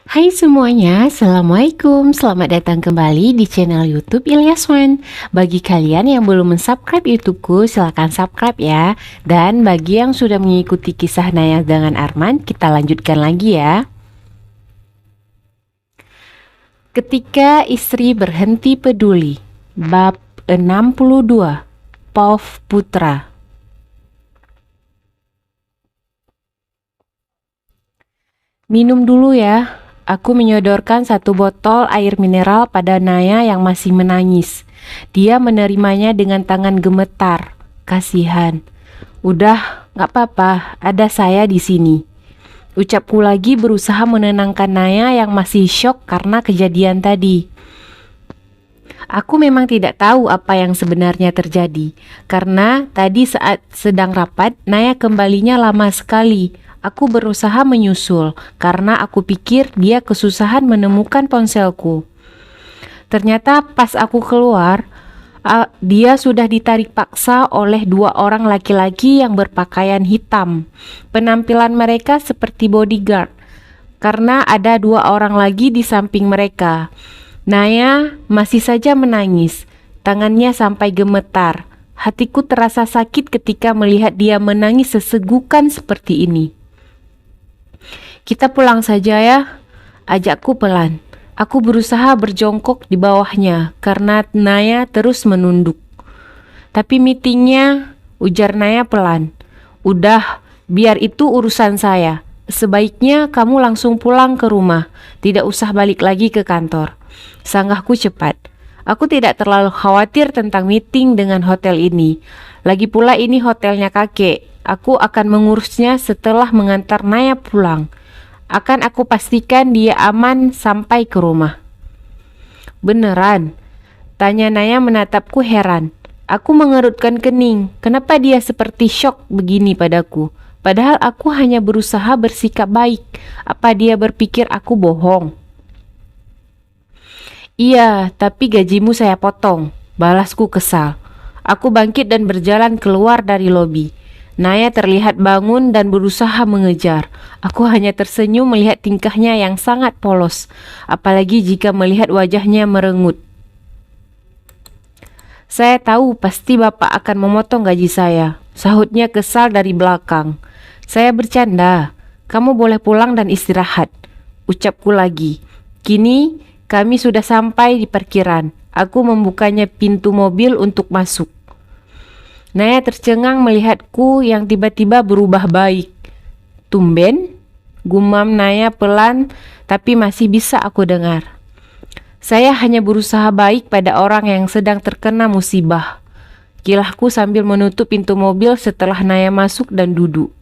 Hai semuanya, Assalamualaikum. Selamat datang kembali di channel YouTube Ilyas Wan. Bagi kalian yang belum mensubscribe YouTubeku, silahkan subscribe ya. Dan bagi yang sudah mengikuti kisah Naya dengan Arman, kita lanjutkan lagi ya. Ketika istri berhenti peduli, bab 62, Pov Putra. Minum dulu ya. Aku menyodorkan satu botol air mineral pada Naya yang masih menangis. Dia menerimanya dengan tangan gemetar. Kasihan. Udah, gak apa-apa, ada saya di sini. Ucapku lagi berusaha menenangkan Naya yang masih syok karena kejadian tadi. Aku memang tidak tahu apa yang sebenarnya terjadi. Karena tadi saat sedang rapat, Naya kembalinya lama sekali. Aku berusaha menyusul karena aku pikir dia kesusahan menemukan ponselku. Ternyata pas aku keluar, dia sudah ditarik paksa oleh dua orang laki-laki yang berpakaian hitam. Penampilan mereka seperti bodyguard karena ada dua orang lagi di samping mereka. Naya masih saja menangis, tangannya sampai gemetar. Hatiku terasa sakit ketika melihat dia menangis sesegukan seperti ini. Kita pulang saja ya, ajakku pelan. Aku berusaha berjongkok di bawahnya karena Naya terus menunduk. Tapi meetingnya, ujar Naya pelan. Udah, biar itu urusan saya. Sebaiknya kamu langsung pulang ke rumah, tidak usah balik lagi ke kantor. Sanggahku cepat. Aku tidak terlalu khawatir tentang meeting dengan hotel ini. Lagi pula ini hotelnya kakek. Aku akan mengurusnya setelah mengantar Naya pulang. Akan aku pastikan dia aman sampai ke rumah. Beneran? Tanya Naya menatapku heran. Aku mengerutkan kening. Kenapa dia seperti syok begini padaku? Padahal aku hanya berusaha bersikap baik. Apa dia berpikir aku bohong? Iya, tapi gajimu saya potong. Balasku kesal. Aku bangkit dan berjalan keluar dari lobi. Naya terlihat bangun dan berusaha mengejar. Aku hanya tersenyum melihat tingkahnya yang sangat polos, apalagi jika melihat wajahnya merengut. Saya tahu pasti Bapak akan memotong gaji saya, sahutnya kesal dari belakang. Saya bercanda, kamu boleh pulang dan istirahat, ucapku lagi. Kini kami sudah sampai di parkiran. Aku membukanya pintu mobil untuk masuk. Naya tercengang melihatku yang tiba-tiba berubah baik. Tumben? Gumam Naya pelan, tapi masih bisa aku dengar. Saya hanya berusaha baik pada orang yang sedang terkena musibah. Kilahku sambil menutup pintu mobil setelah Naya masuk dan duduk.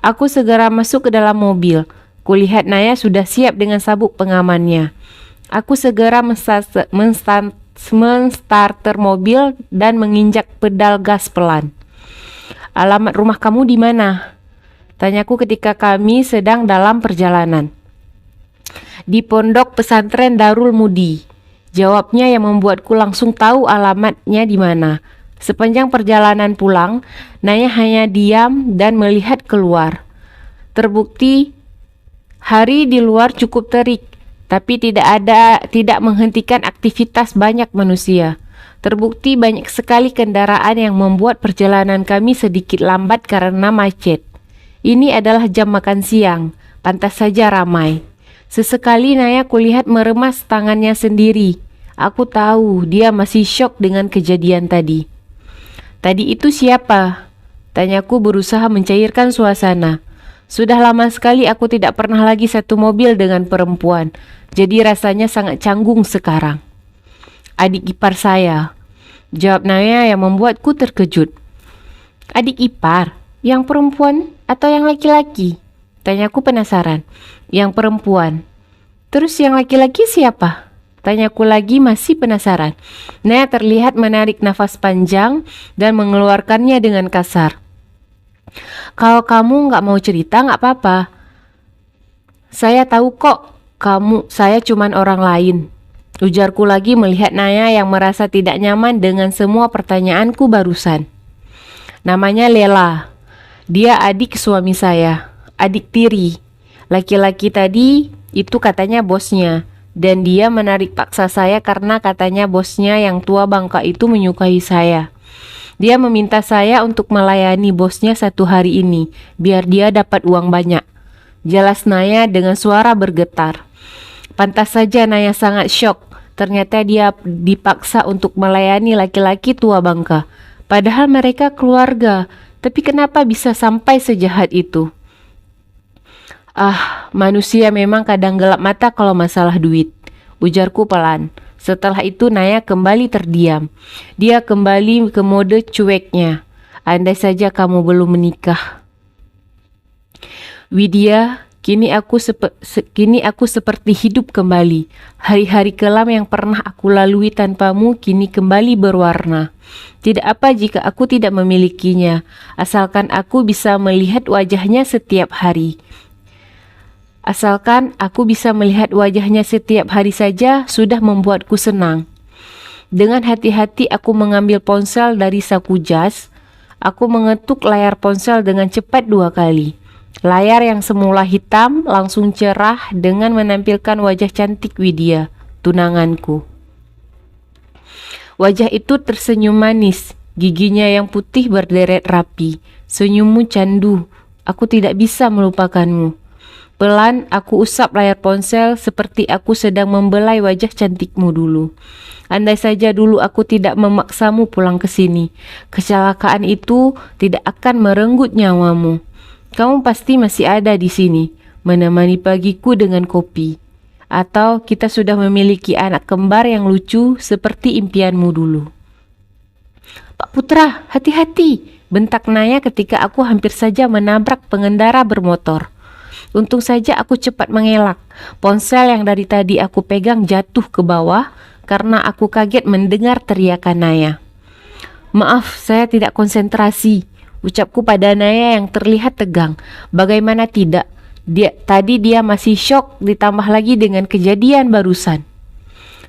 Aku segera masuk ke dalam mobil. Kulihat Naya sudah siap dengan sabuk pengamannya. Aku segera menstarter mobil dan menginjak pedal gas pelan. Alamat rumah kamu di mana? Tanyaku ketika kami sedang dalam perjalanan. Di pondok pesantren Darul Mudi. Jawabnya yang membuatku langsung tahu alamatnya di mana. Sepanjang perjalanan pulang, Naya hanya diam dan melihat keluar. Terbukti hari di luar cukup terik. Tapi tidak menghentikan aktivitas banyak manusia. Terbukti banyak sekali kendaraan yang membuat perjalanan kami sedikit lambat karena macet. Ini adalah jam makan siang, pantas saja ramai. Sesekali Naya kulihat meremas tangannya sendiri. Aku tahu dia masih syok dengan kejadian tadi. Tadi itu siapa? Tanyaku berusaha mencairkan suasana. Sudah lama sekali aku tidak pernah lagi satu mobil dengan perempuan. Jadi rasanya sangat canggung sekarang. Adik ipar saya, jawab Naya yang membuatku terkejut. Adik ipar? Yang perempuan atau yang laki-laki? Tanyaku penasaran. Yang perempuan. Terus yang laki-laki siapa? Tanyaku lagi masih penasaran. Naya terlihat menarik nafas panjang dan mengeluarkannya dengan kasar. Kalau kamu gak mau cerita gak apa-apa. Saya tahu kok. Saya cuman orang lain, ujarku lagi melihat Naya yang merasa tidak nyaman dengan semua pertanyaanku barusan. Namanya Lela. Dia adik suami saya, adik tiri. Laki-laki tadi Itu katanya bosnya. Dan dia menarik paksa saya karena katanya bosnya yang tua bangka itu menyukai saya. Dia meminta saya untuk melayani bosnya 1 hari ini, biar dia dapat uang banyak. Jelas Naya dengan suara bergetar. Pantas saja Naya sangat syok. Ternyata dia dipaksa untuk melayani laki-laki tua bangka. Padahal mereka keluarga. Tapi kenapa bisa sampai sejahat itu? Manusia memang kadang gelap mata kalau masalah duit, ujarku pelan. Setelah itu Naya kembali terdiam. Dia kembali ke mode cueknya. Andai saja kamu belum menikah. Widya, kini aku seperti hidup kembali. Hari-hari kelam yang pernah aku lalui tanpamu kini kembali berwarna. Tidak apa jika aku tidak memilikinya, asalkan aku bisa melihat wajahnya setiap hari. Asalkan aku bisa melihat wajahnya setiap hari saja sudah membuatku senang. Dengan hati-hati aku mengambil ponsel dari saku jas. Aku mengetuk layar ponsel dengan cepat 2 kali. Layar yang semula hitam langsung cerah dengan menampilkan wajah cantik Widya, tunanganku. Wajah itu tersenyum manis, giginya yang putih berderet rapi. Senyummu candu, aku tidak bisa melupakanmu. Pelan aku usap layar ponsel seperti aku sedang membelai wajah cantikmu dulu. Andai saja dulu aku tidak memaksamu pulang ke sini, kecelakaan itu tidak akan merenggut nyawamu. Kamu pasti masih ada di sini, menemani pagiku dengan kopi. Atau kita sudah memiliki anak kembar yang lucu seperti impianmu dulu. Pak Putra, hati-hati, bentak Naya ketika aku hampir saja menabrak pengendara bermotor. Untung saja aku cepat mengelak. Ponsel yang dari tadi aku pegang jatuh ke bawah karena aku kaget mendengar teriakan Naya. Maaf, saya tidak konsentrasi, ucapku pada Naya yang terlihat tegang. Bagaimana tidak? Tadi dia masih syok, ditambah lagi dengan kejadian barusan.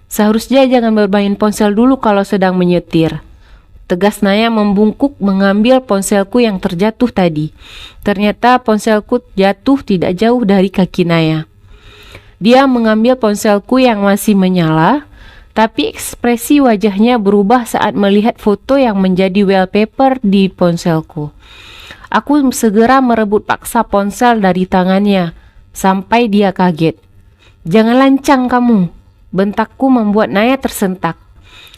Seharusnya jangan bermain ponsel dulu kalau sedang menyetir. Tegas Naya membungkuk mengambil ponselku yang terjatuh tadi. Ternyata ponselku jatuh tidak jauh dari kaki Naya. Dia mengambil ponselku yang masih menyala, tapi ekspresi wajahnya berubah saat melihat foto yang menjadi wallpaper di ponselku. Aku segera merebut paksa ponsel dari tangannya, sampai dia kaget. Jangan lancang kamu, bentakku membuat Naya tersentak.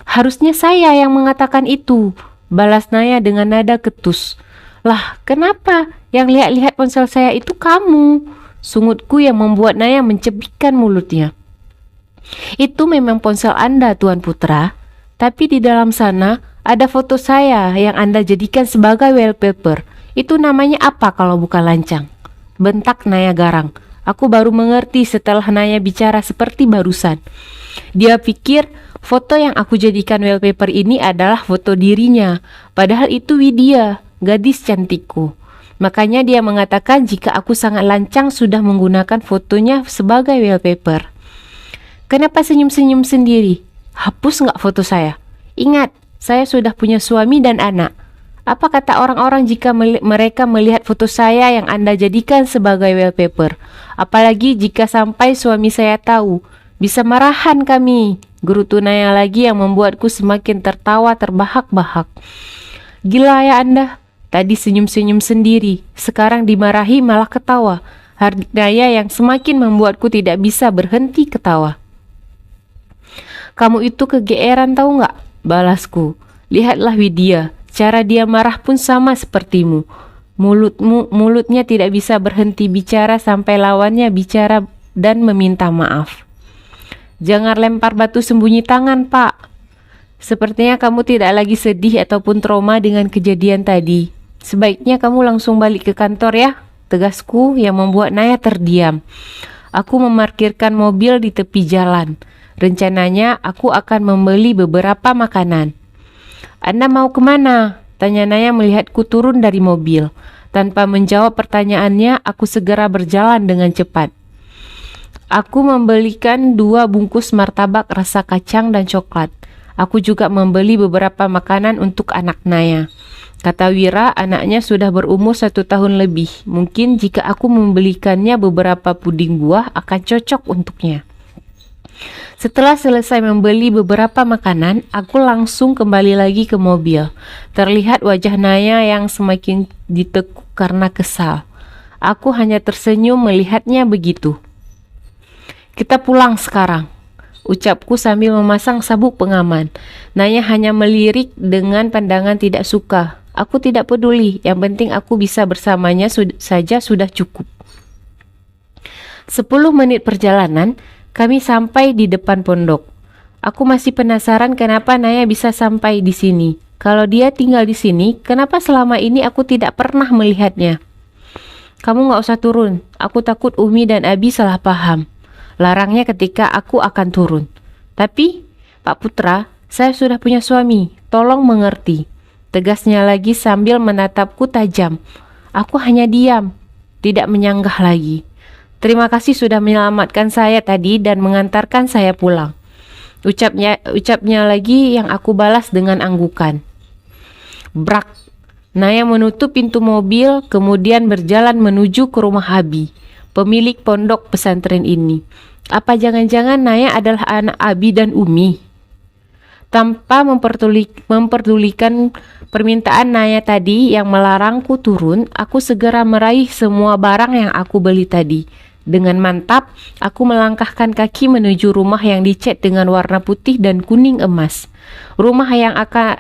Harusnya saya yang mengatakan itu, balas Naya dengan nada ketus. Lah, kenapa? Yang lihat-lihat ponsel saya itu kamu, sungutku yang membuat Naya mencebikkan mulutnya. Itu memang ponsel Anda, Tuan Putra, tapi di dalam sana ada foto saya yang Anda jadikan sebagai wallpaper. Itu namanya apa kalau bukan lancang? Bentak Naya garang. Aku baru mengerti setelah Naya bicara seperti barusan. Dia pikir foto yang aku jadikan wallpaper ini adalah foto dirinya, padahal itu Widya, gadis cantikku. Makanya dia mengatakan jika aku sangat lancang sudah menggunakan fotonya sebagai wallpaper. Kenapa senyum-senyum sendiri? Hapus nggak foto saya? Ingat, saya sudah punya suami dan anak. Apa kata orang-orang jika mereka melihat foto saya yang Anda jadikan sebagai wallpaper? Apalagi jika sampai suami saya tahu, bisa marahan kami. Gerutu Naya lagi yang membuatku semakin tertawa terbahak-bahak. Gila ya Anda, tadi senyum-senyum sendiri, sekarang dimarahi malah ketawa. Hardik Naya yang semakin membuatku tidak bisa berhenti ketawa. Kamu itu kegeeran tahu nggak? Balasku. Lihatlah Widya, cara dia marah pun sama sepertimu. Mulutnya tidak bisa berhenti bicara sampai lawannya bicara dan meminta maaf. Jangan lempar batu sembunyi tangan, Pak. Sepertinya kamu tidak lagi sedih ataupun trauma dengan kejadian tadi. Sebaiknya kamu langsung balik ke kantor ya, tegasku yang membuat Naya terdiam. Aku memarkirkan mobil di tepi jalan. Rencananya aku akan membeli beberapa makanan. Anda mau kemana? Tanya Naya melihatku turun dari mobil. Tanpa menjawab pertanyaannya, aku segera berjalan dengan cepat. Aku membelikan 2 bungkus martabak rasa kacang dan coklat. Aku juga membeli beberapa makanan untuk anak Naya. Kata Wira, anaknya sudah berumur 1 tahun lebih. Mungkin jika aku membelikannya beberapa puding buah akan cocok untuknya. Setelah selesai membeli beberapa makanan, aku langsung kembali lagi ke mobil. Terlihat wajah Naya yang semakin ditekuk karena kesal. Aku hanya tersenyum melihatnya begitu. Kita pulang sekarang, ucapku sambil memasang sabuk pengaman. Naya hanya melirik dengan pandangan tidak suka. Aku tidak peduli, yang penting aku bisa bersamanya saja sudah cukup. 10 menit perjalanan, kami sampai di depan pondok. Aku masih penasaran kenapa Naya bisa sampai di sini. Kalau dia tinggal di sini, kenapa selama ini aku tidak pernah melihatnya? Kamu gak usah turun, aku takut Umi dan Abi salah paham. Larangnya ketika aku akan turun. Tapi, Pak Putra, saya sudah punya suami, tolong mengerti. Tegasnya lagi sambil menatapku tajam. Aku hanya diam, tidak menyanggah lagi. Terima kasih sudah menyelamatkan saya tadi dan mengantarkan saya pulang. Ucapnya lagi yang aku balas dengan anggukan. Brak. Naya menutup pintu mobil, kemudian berjalan menuju ke rumah Abi, pemilik pondok pesantren ini. Apa jangan-jangan Naya adalah anak Abi dan Umi? Tanpa memperdulikan permintaan Naya tadi yang melarangku turun, aku segera meraih semua barang yang aku beli tadi. Dengan mantap, aku melangkahkan kaki menuju rumah yang dicat dengan warna putih dan kuning emas. Rumah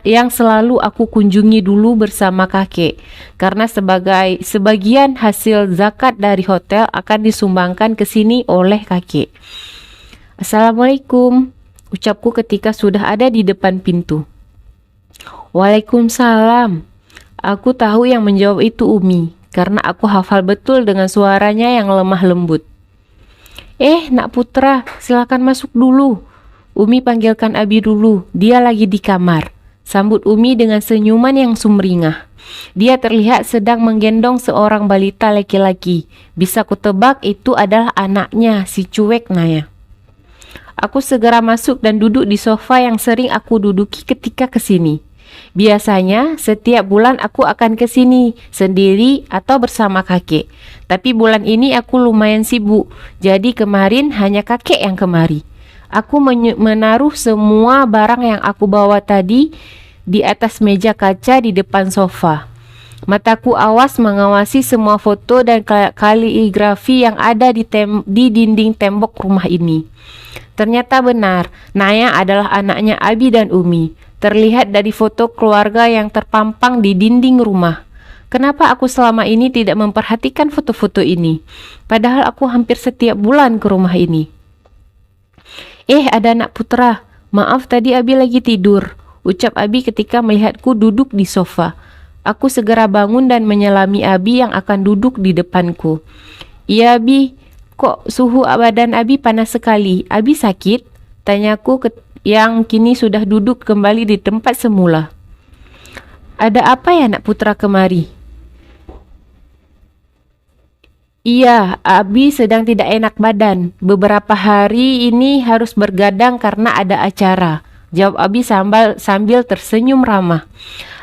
yang selalu aku kunjungi dulu bersama kakek, karena sebagian hasil zakat dari hotel akan disumbangkan ke sini oleh kakek. Assalamualaikum, ucapku ketika sudah ada di depan pintu. Waalaikumsalam. Aku tahu yang menjawab itu Umi, karena aku hafal betul dengan suaranya yang lemah lembut. Nak Putra, silakan masuk dulu. Umi panggilkan Abi dulu, dia lagi di kamar. Sambut Umi dengan senyuman yang sumringah. Dia terlihat sedang menggendong seorang balita laki-laki. Bisa kutebak itu adalah anaknya, si cuek Naya. Aku segera masuk dan duduk di sofa yang sering aku duduki ketika kesini. Biasanya setiap bulan aku akan kesini sendiri atau bersama kakek. Tapi bulan ini aku lumayan sibuk, jadi kemarin hanya kakek yang kemari. Aku menaruh semua barang yang aku bawa tadi di atas meja kaca di depan sofa. Mataku awas mengawasi semua foto dan kaligrafi yang ada di dinding tembok rumah ini. Ternyata benar, Naya adalah anaknya Abi dan Umi. Terlihat dari foto keluarga yang terpampang di dinding rumah. Kenapa aku selama ini tidak memperhatikan foto-foto ini? Padahal aku hampir setiap bulan ke rumah ini. Ada anak Putra. Maaf tadi Abi lagi tidur, ucap Abi ketika melihatku duduk di sofa. Aku segera bangun dan menyelami Abi yang akan duduk di depanku. Iya Abi, kok suhu badan Abi panas sekali? Abi sakit? Tanyaku yang kini sudah duduk kembali di tempat semula. Ada apa ya anak Putra kemari? Iya, Abi sedang tidak enak badan. Beberapa hari ini harus bergadang karena ada acara, jawab Abi sambil tersenyum ramah.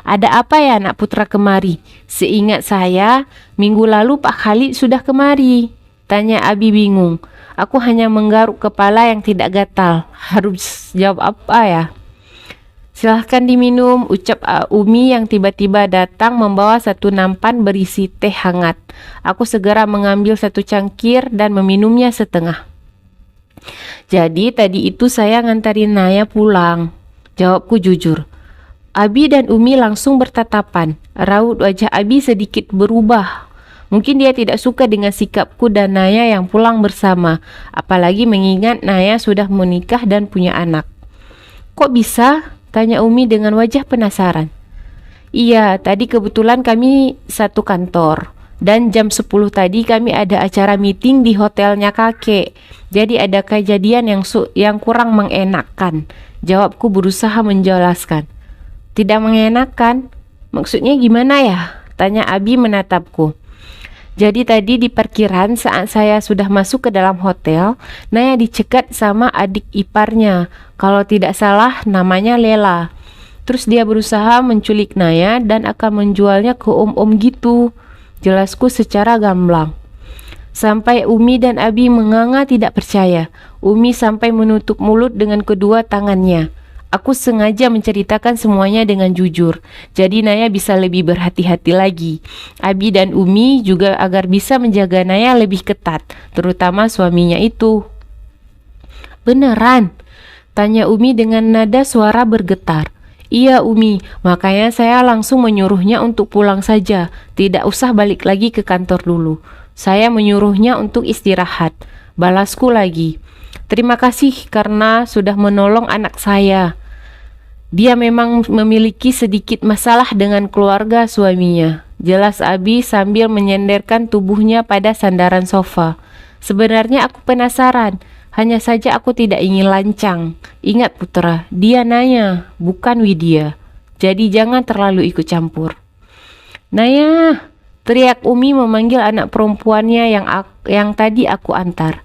Ada apa ya anak Putra kemari? Seingat saya, minggu lalu Pak Khalid sudah kemari, tanya Abi bingung. Aku hanya menggaruk kepala yang tidak gatal. Harus jawab apa ya? Silahkan diminum, ucap Umi yang tiba-tiba datang membawa satu nampan berisi teh hangat. Aku segera mengambil satu cangkir dan meminumnya setengah. Jadi tadi itu saya ngantarin Naya pulang, jawabku jujur. Abi dan Umi langsung bertatapan. Raut wajah Abi sedikit berubah. Mungkin dia tidak suka dengan sikapku dan Naya yang pulang bersama, apalagi mengingat Naya sudah menikah dan punya anak. Kok bisa? Tanya Umi dengan wajah penasaran. Iya, tadi kebetulan kami satu kantor. Dan jam 10 tadi kami ada acara meeting di hotelnya kakek. Jadi ada kejadian yang kurang mengenakan. Jawabku berusaha menjelaskan. Tidak mengenakan? Maksudnya gimana ya? Tanya Abi menatapku. Jadi tadi di parkiran saat saya sudah masuk ke dalam hotel, Naya dicegat sama adik iparnya. Kalau tidak salah namanya Lela. Terus dia berusaha menculik Naya dan akan menjualnya ke om-om gitu. Jelasku secara gamblang. Sampai Umi dan Abi menganga tidak percaya. Umi sampai menutup mulut dengan kedua tangannya. Aku sengaja menceritakan semuanya dengan jujur, jadi Naya bisa lebih berhati-hati lagi. Abi dan Umi juga agar bisa menjaga Naya lebih ketat, terutama suaminya itu. Beneran? Tanya Umi dengan nada suara bergetar. Iya Umi, makanya saya langsung menyuruhnya untuk pulang saja, tidak usah balik lagi ke kantor dulu. Saya menyuruhnya untuk istirahat. Balasku lagi. Terima kasih karena sudah menolong anak saya. Dia memang memiliki sedikit masalah dengan keluarga suaminya. Jelas Abi sambil menyenderkan tubuhnya pada sandaran sofa. Sebenarnya aku penasaran, hanya saja aku tidak ingin lancang. Ingat putra, dia Naya, bukan Widya. Jadi jangan terlalu ikut campur. Naya, teriak Umi memanggil anak perempuannya yang tadi aku antar.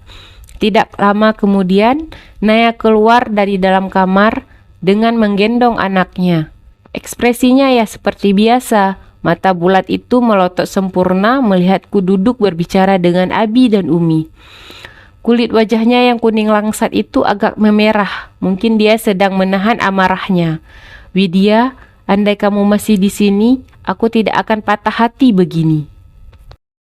Tidak lama kemudian, Naya keluar dari dalam kamar dengan menggendong anaknya. Ekspresinya ya seperti biasa, mata bulat itu melotot sempurna melihatku duduk berbicara dengan Abi dan Umi. Kulit wajahnya yang kuning langsat itu agak memerah, mungkin dia sedang menahan amarahnya. Widya, andai kamu masih di sini, aku tidak akan patah hati begini.